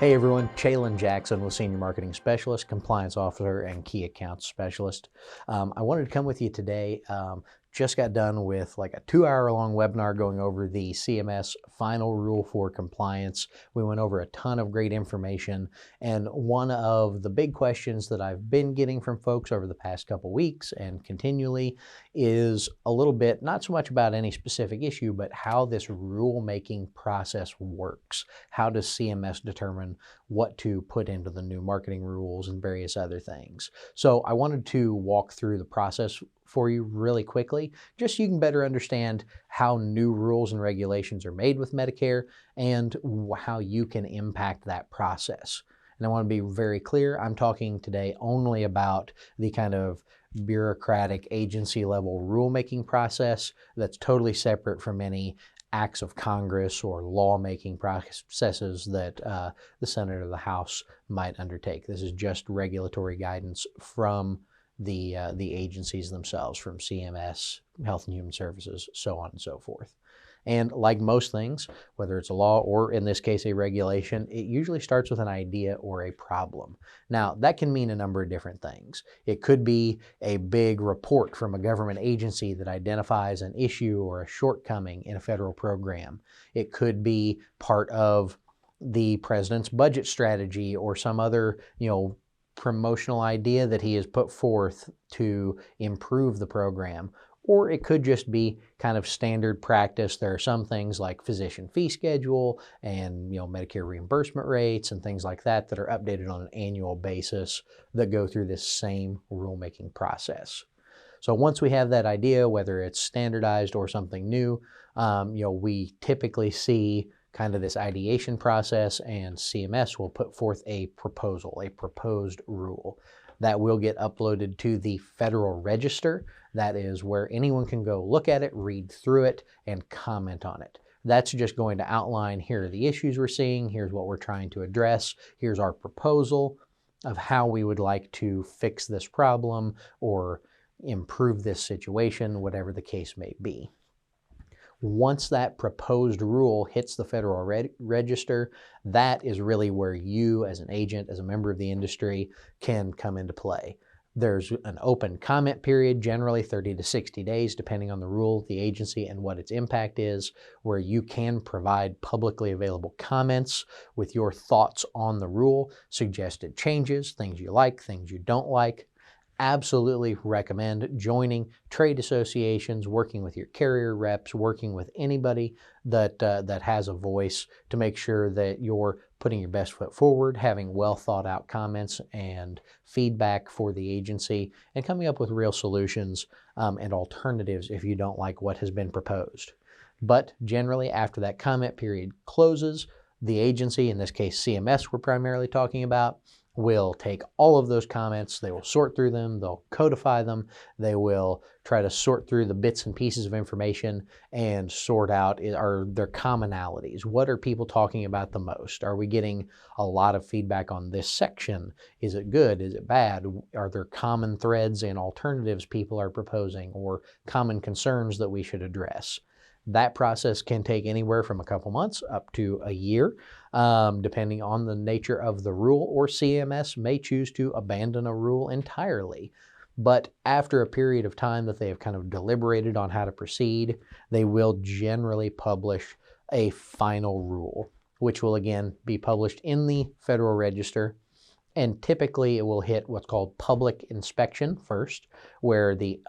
Hey everyone, Chalen Jackson with Senior Marketing Specialist, Compliance Officer, and Key Accounts Specialist. I wanted to come with you today. Just got done with like a 2-hour-long webinar going over the CMS final rule for compliance. We went over a ton of great information, and one of the big questions that I've been getting from folks over the past couple weeks and continually is a little bit, not so much about any specific issue, but how this rulemaking process works. How does CMS determine what to put into the new marketing rules and various other things? So I wanted to walk through the process for you really quickly, just so you can better understand how new rules and regulations are made with Medicare and how you can impact that process. And I want to be very clear, I'm talking today only about the kind of bureaucratic agency level rulemaking process that's totally separate from any acts of Congress or lawmaking processes that the Senate or the House might undertake. This is just regulatory guidance from the agencies themselves, from CMS, Health and Human Services, so on and so forth. And like most things, whether it's a law or in this case a regulation, it usually starts with an idea or a problem. Now, that can mean a number of different things. It could be a big report from a government agency that identifies an issue or a shortcoming in a federal program. It could be part of the president's budget strategy or some other, promotional idea that he has put forth to improve the program. Or it could just be kind of standard practice. There are some things like physician fee schedule and Medicare reimbursement rates and things like that that are updated on an annual basis that go through this same rulemaking process. So once we have that idea, whether it's standardized or something new, we typically see kind of this ideation process, and CMS will put forth a proposal, a proposed rule that will get uploaded to the Federal Register. That is where anyone can go look at it, read through it, and comment on it. That's just going to outline, here are the issues we're seeing, here's what we're trying to address, here's our proposal of how we would like to fix this problem or improve this situation, whatever the case may be. Once that proposed rule hits the Federal Register, that is really where you as an agent, as a member of the industry, can come into play. There's an open comment period, generally 30 to 60 days, depending on the rule, the agency, and what its impact is, where you can provide publicly available comments with your thoughts on the rule, suggested changes, things you like, things you don't like. Absolutely recommend joining trade associations, working with your carrier reps, working with anybody that has a voice to make sure that you're putting your best foot forward, having well thought out comments and feedback for the agency, and coming up with real solutions and alternatives if you don't like what has been proposed. But generally, after that comment period closes, the agency, in this case CMS we're primarily talking about, will take all of those comments, they will sort through them, they'll codify them, they will try to sort through the bits and pieces of information and sort out, are there commonalities? What are people talking about the most? Are we getting a lot of feedback on this section? Is it good? Is it bad? Are there common threads and alternatives people are proposing or common concerns that we should address? That process can take anywhere from a couple months up to a year, depending on the nature of the rule, or CMS may choose to abandon a rule entirely. But after a period of time that they have kind of deliberated on how to proceed, they will generally publish a final rule, which will again be published in the Federal Register. And typically it will hit what's called public inspection first, where the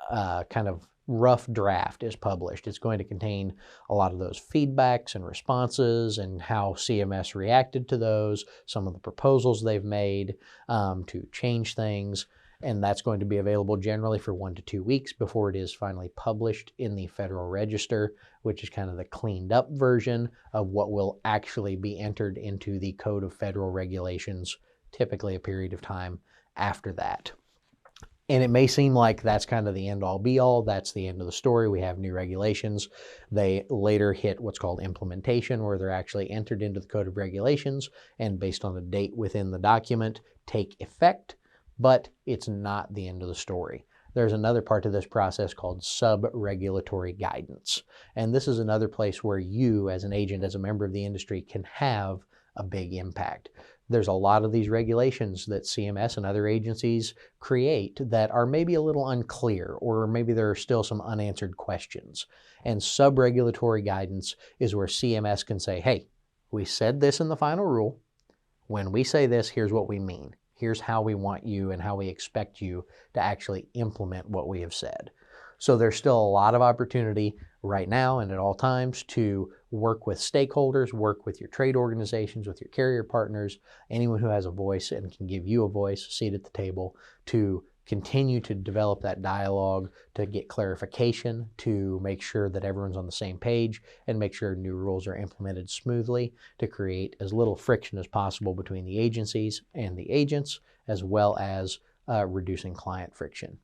kind of rough draft is published. It's going to contain a lot of those feedbacks and responses and how CMS reacted to those, some of the proposals they've made to change things. And that's going to be available generally for 1 to 2 weeks before it is finally published in the Federal Register, which is kind of the cleaned up version of what will actually be entered into the Code of Federal Regulations, typically a period of time after that. And it may seem like that's kind of the end-all be-all. That's the end of the story. We have new regulations. They later hit what's called implementation, where they're actually entered into the Code of Regulations and based on the date within the document take effect, but it's not the end of the story. There's another part of this process called sub-regulatory guidance. And this is another place where you, as an agent, as a member of the industry, can have a big impact. there's a lot of these regulations that CMS and other agencies create that are maybe a little unclear, or maybe there are still some unanswered questions. And sub-regulatory guidance is where CMS can say, hey, we said this in the final rule. When we say this, here's what we mean. Here's how we want you and how we expect you to actually implement what we have said. So there's still a lot of opportunity right now and at all times to work with stakeholders, work with your trade organizations, with your carrier partners, anyone who has a voice and can give you a voice, a seat at the table, to continue to develop that dialogue, to get clarification, to make sure that everyone's on the same page, and make sure new rules are implemented smoothly to create as little friction as possible between the agencies and the agents, as well as reducing client friction.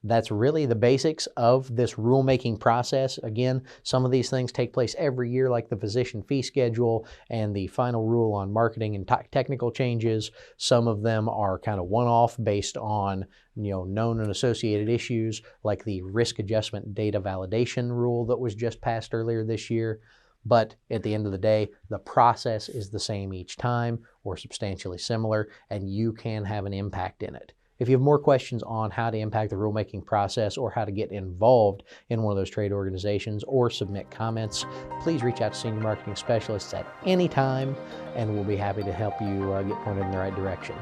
That's really the basics of this rulemaking process. Again, some of these things take place every year, like the physician fee schedule and the final rule on marketing and technical changes. Some of them are kind of one-off based on known and associated issues, like the risk adjustment data validation rule that was just passed earlier this year. But at the end of the day, the process is the same each time or substantially similar, and you can have an impact in it. If you have more questions on how to impact the rulemaking process or how to get involved in one of those trade organizations or submit comments, please reach out to senior marketing specialists at any time, and we'll be happy to help you get pointed in the right direction.